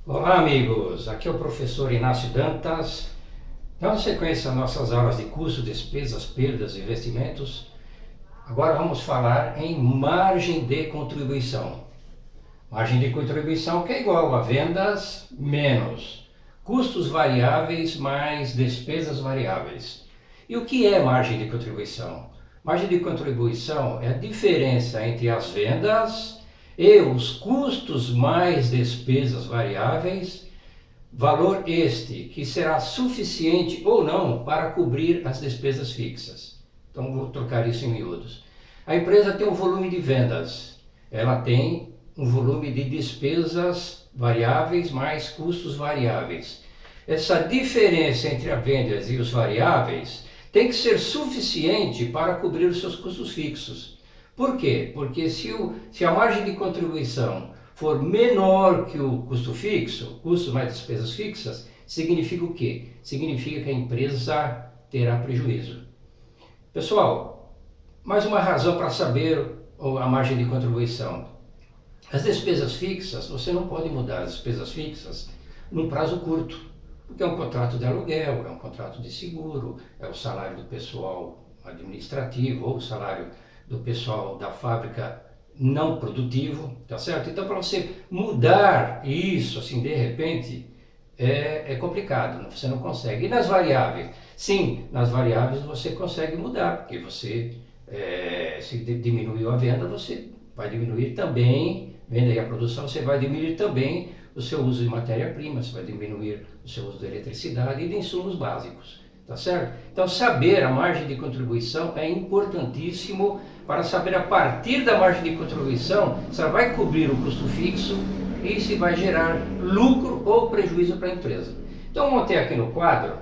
Olá, amigos! Aqui é o professor Inácio Dantas. Dando sequência às nossas aulas de custo, despesas, perdas e investimentos, agora vamos falar em margem de contribuição. Margem de contribuição que é igual a vendas menos custos variáveis mais despesas variáveis. E o que é margem de contribuição? Margem de contribuição é a diferença entre as vendas e os custos mais despesas variáveis, valor este que será suficiente ou não para cobrir as despesas fixas. Então vou trocar isso em miúdos. A empresa tem um volume de vendas, ela tem um volume de despesas variáveis mais custos variáveis. Essa diferença entre as vendas e os variáveis tem que ser suficiente para cobrir os seus custos fixos. Por quê? Porque se a margem de contribuição for menor que o custo fixo, custo mais despesas fixas, significa o quê? Significa que a empresa terá prejuízo. Pessoal, mais uma razão para saber a margem de contribuição. As despesas fixas, você não pode mudar as despesas fixas num prazo curto, porque é um contrato de aluguel, é um contrato de seguro, é o salário do pessoal administrativo ou o salário do pessoal da fábrica não produtivo, tá certo? Então, para você mudar isso, assim, de repente, é complicado, você não consegue. E nas variáveis? Sim, nas variáveis você consegue mudar, porque você, se diminuiu a venda, você vai diminuir também, venda e a produção, você vai diminuir também o seu uso de matéria-prima, você vai diminuir o seu uso de eletricidade e de insumos básicos. Tá certo? Então, saber a margem de contribuição é importantíssimo para saber a partir da margem de contribuição se ela vai cobrir o custo fixo e se vai gerar lucro ou prejuízo para a empresa. Então, eu montei aqui no quadro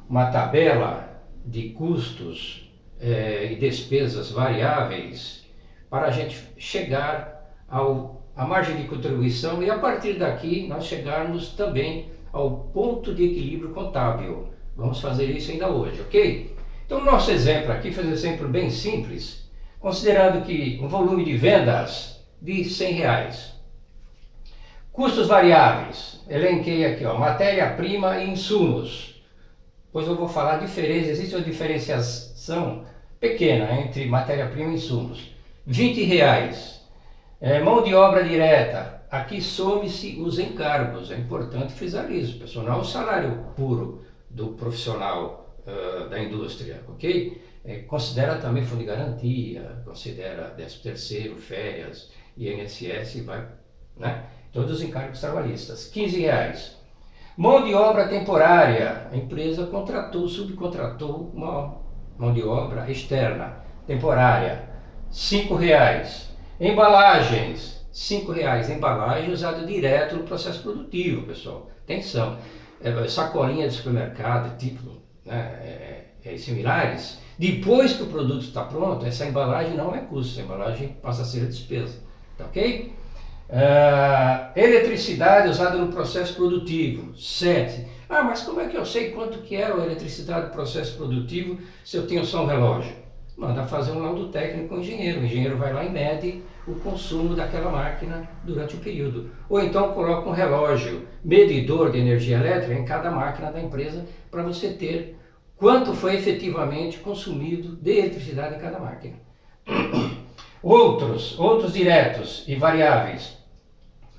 uma tabela de custos e despesas variáveis para a gente chegar à margem de contribuição e a partir daqui nós chegarmos também ao ponto de equilíbrio contábil. Vamos fazer isso ainda hoje, ok? Então, nosso exemplo aqui foi um exemplo bem simples, considerando que um volume de vendas de R$100. Custos variáveis, elenquei aqui, ó, matéria-prima e insumos. Pois eu vou falar a diferença, existe uma diferenciação pequena entre matéria-prima e insumos. R$20. Mão de obra direta. Aqui some-se os encargos, é importante frisar isso, pessoal, não é o salário puro do profissional da indústria, ok? Considera também fundo de garantia, considera 13º, férias, INSS e vai, né? Todos os encargos trabalhistas. R$15. Mão de obra temporária, a empresa subcontratou uma mão de obra externa, temporária. R$5. Embalagens. R$5, embalagem usada direto no processo produtivo, pessoal. Atenção, sacolinha de supermercado, tipo, né, similares. Depois que o produto está pronto, essa embalagem não é custo, essa embalagem passa a ser a despesa, tá ok? Eletricidade usada no processo produtivo, 7. Mas como é que eu sei quanto que é a eletricidade do processo produtivo se eu tenho só um relógio? Manda fazer um laudo técnico com o engenheiro vai lá e mede o consumo daquela máquina durante o período. Ou então coloca um relógio medidor de energia elétrica em cada máquina da empresa para você ter quanto foi efetivamente consumido de eletricidade em cada máquina. Outros diretos e variáveis,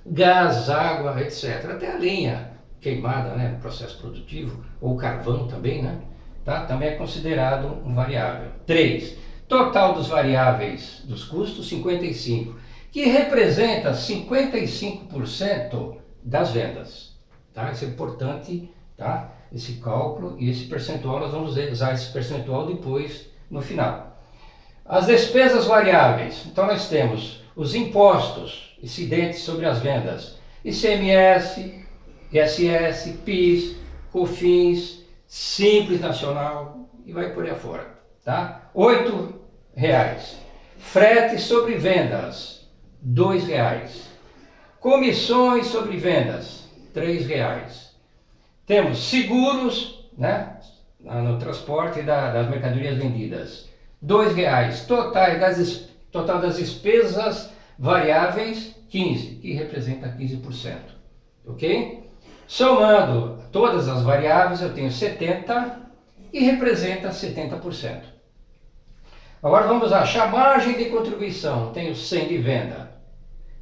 gás, água, etc. Até a lenha queimada, né, no processo produtivo, ou carvão também, né? Tá? Também é considerado um variável. 3. Total dos variáveis dos custos, 55, que representa 55% das vendas. Tá? Isso é importante, tá? Esse cálculo e esse percentual, nós vamos usar esse percentual depois no final. As despesas variáveis, então nós temos os impostos incidentes sobre as vendas, ICMS, ISS, PIS, COFINS, Simples Nacional e vai por aí afora, tá? R$8. Frete sobre vendas, R$2. Comissões sobre vendas, R$3. Temos seguros, né, no transporte das mercadorias vendidas, R$2. Total das despesas variáveis 15, que representa 15%, ok? Somando todas as variáveis, eu tenho 70, que representa 70%. Agora vamos achar a margem de contribuição. Tenho 100 de venda,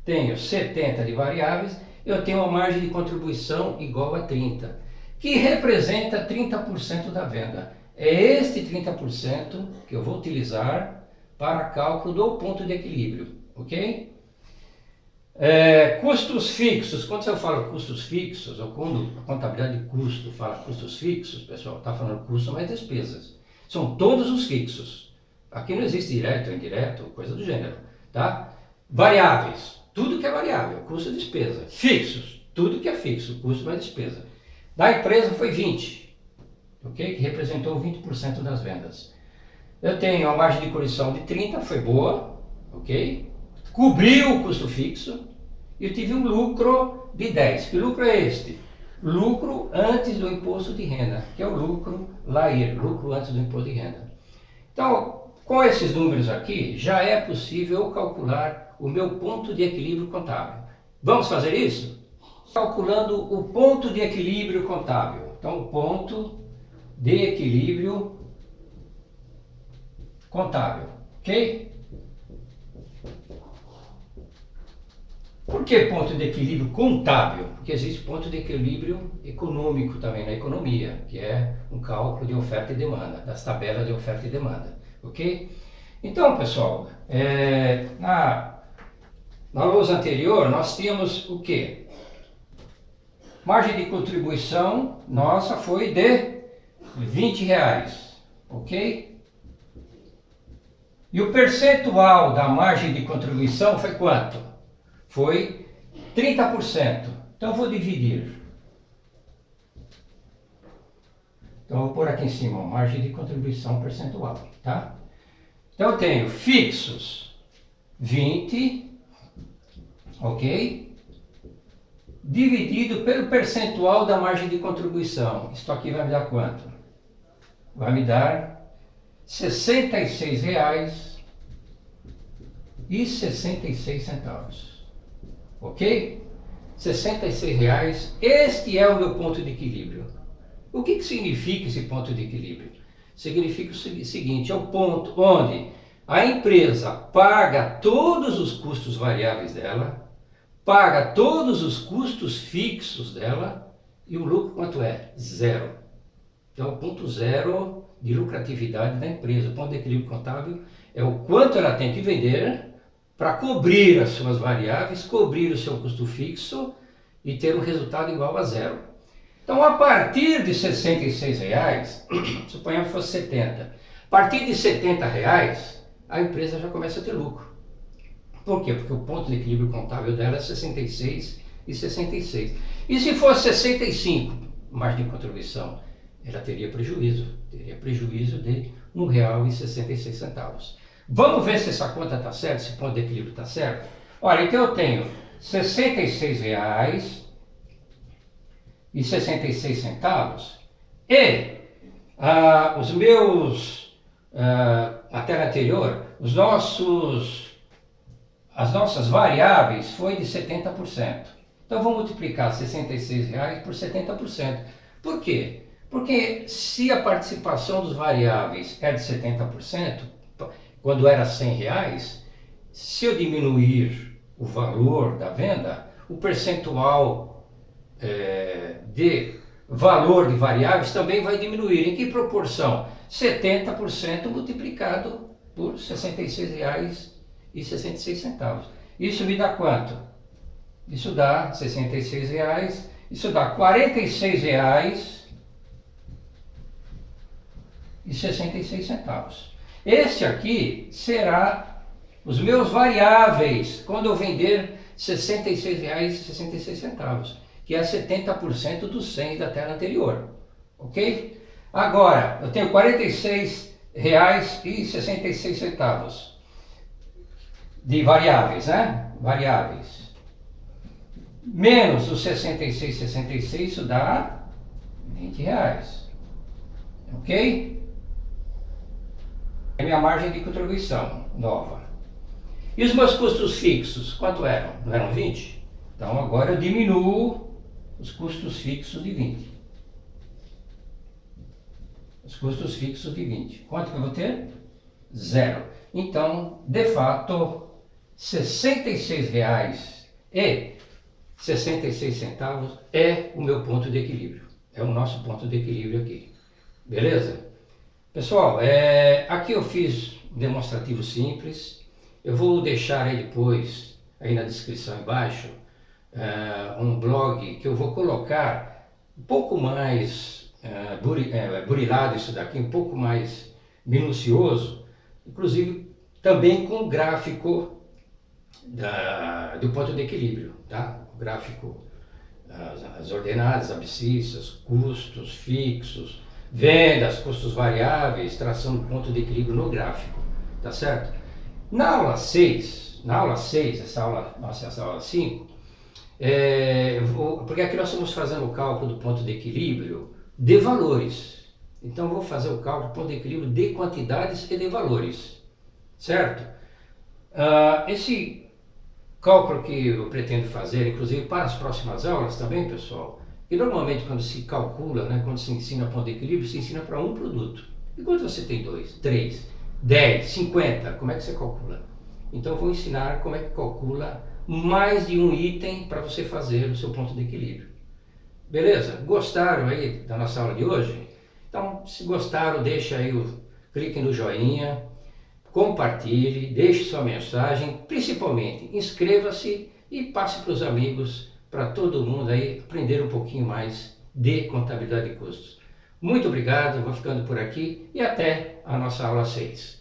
tenho 70 de variáveis, eu tenho uma margem de contribuição igual a 30, que representa 30% da venda. É este 30% que eu vou utilizar para cálculo do ponto de equilíbrio, ok? Custos fixos. Quando eu falo custos fixos, ou quando a contabilidade de custo fala custos fixos, pessoal, está falando custo mais despesas. São todos os fixos. Aqui não existe direto ou indireto, coisa do gênero, tá? Variáveis. Tudo que é variável, custo e despesa. Fixos. Tudo que é fixo, custo mais despesa. Da empresa foi 20, ok? Que representou 20% das vendas. Eu tenho a margem de correção de 30, foi boa, ok? Cobriu o custo fixo e eu tive um lucro de 10. Que lucro é este? Lucro antes do imposto de renda, que é o lucro LAIR, lucro antes do imposto de renda. Então, com esses números aqui, já é possível calcular o meu ponto de equilíbrio contábil. Vamos fazer isso? Calculando o ponto de equilíbrio contábil. Então, o ponto de equilíbrio contábil, ok? Por que ponto de equilíbrio contábil? Porque existe ponto de equilíbrio econômico também na economia, que é um cálculo de oferta e demanda, das tabelas de oferta e demanda, ok? Então, pessoal, na lousa anterior nós tínhamos o quê? Margem de contribuição nossa foi de R$20, ok? E o percentual da margem de contribuição foi quanto? Foi 30%. Então eu vou dividir. Então eu vou pôr aqui em cima, margem de contribuição percentual, tá? Então eu tenho fixos 20, ok? Dividido pelo percentual da margem de contribuição. Isso aqui vai me dar quanto? Vai me dar R$66,66. Ok? R$66. Este é o meu ponto de equilíbrio. O que significa esse ponto de equilíbrio? Significa o seguinte, é o ponto onde a empresa paga todos os custos variáveis dela, paga todos os custos fixos dela e o lucro quanto é? Zero. Então, o ponto zero de lucratividade da empresa. O ponto de equilíbrio contábil é o quanto ela tem que vender para cobrir as suas variáveis, cobrir o seu custo fixo e ter um resultado igual a zero. Então, a partir de R$66, suponhamos que fosse 70, a partir de R$70, a empresa já começa a ter lucro. Por quê? Porque o ponto de equilíbrio contábil dela é 66,66. E se fosse 65, margem de contribuição, ela teria prejuízo de R$1,66. Vamos ver se essa conta está certa, se o ponto de equilíbrio está certo? Olha, então eu tenho R$66,66 e os meus, na tela anterior, as nossas variáveis foi de 70%. Então vou multiplicar R$66 por 70%. Por quê? Porque se a participação dos variáveis é de 70%, quando era R$100, se eu diminuir o valor da venda, o percentual de valor de variáveis também vai diminuir. Em que proporção? 70% multiplicado por R$66,66. Isso me dá quanto? Isso dá R$66, isso dá R$46,66. Este aqui será os meus variáveis quando eu vender R$66,66, que é 70% dos 100 da tela anterior, ok? Agora, eu tenho R$46,66 de variáveis, né? Variáveis. Menos os 66,66, isso dá R$20, ok? É minha margem de contribuição nova. E os meus custos fixos, quanto eram? Não eram 20? Então agora eu diminuo os custos fixos de 20. Os custos fixos de 20. Quanto que eu vou ter? Zero. Então, de fato, R$ 66,66 é o meu ponto de equilíbrio. É o nosso ponto de equilíbrio aqui. Beleza? Pessoal, aqui eu fiz um demonstrativo simples. Eu vou deixar aí depois, aí na descrição embaixo, um blog que eu vou colocar um pouco mais burilado isso daqui, um pouco mais minucioso, inclusive também com o gráfico do ponto de equilíbrio, tá? O gráfico, as ordenadas abscissas, custos fixos, vendas, custos variáveis, tração do ponto de equilíbrio no gráfico, tá certo? Na aula 6, essa aula 5, porque aqui nós estamos fazendo o cálculo do ponto de equilíbrio de valores. Então eu vou fazer o cálculo do ponto de equilíbrio de quantidades e de valores, certo? Esse cálculo que eu pretendo fazer, inclusive para as próximas aulas também, pessoal, e normalmente quando se calcula, né, quando se ensina ponto de equilíbrio, se ensina para um produto. E quando você tem 2, 3, 10, 50, como é que você calcula? Então eu vou ensinar como é que calcula mais de um item para você fazer o seu ponto de equilíbrio. Beleza? Gostaram aí da nossa aula de hoje? Então, se gostaram, deixa aí clique no joinha, compartilhe, deixe sua mensagem, principalmente inscreva-se e passe para os amigos, para todo mundo aí aprender um pouquinho mais de contabilidade de custos. Muito obrigado, vou ficando por aqui e até a nossa aula 6.